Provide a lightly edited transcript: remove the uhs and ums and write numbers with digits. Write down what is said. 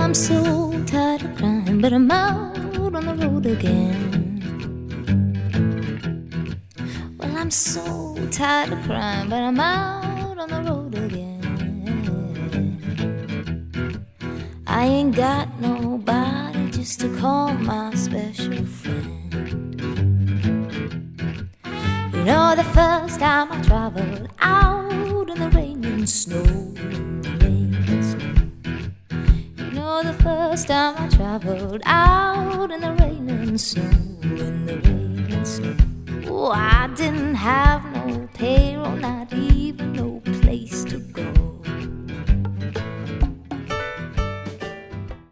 I'm so tired of crying, but I'm out on the road again. Well, I'm so tired of crying, but I'm out on the road again. I ain't got nobody just to call my special friend. You know, the first time I traveled out in the rain and snow, in the rain and snow. You know, the first time I traveled out in the rain and snow, in the rain and snow. Oh, I didn't have no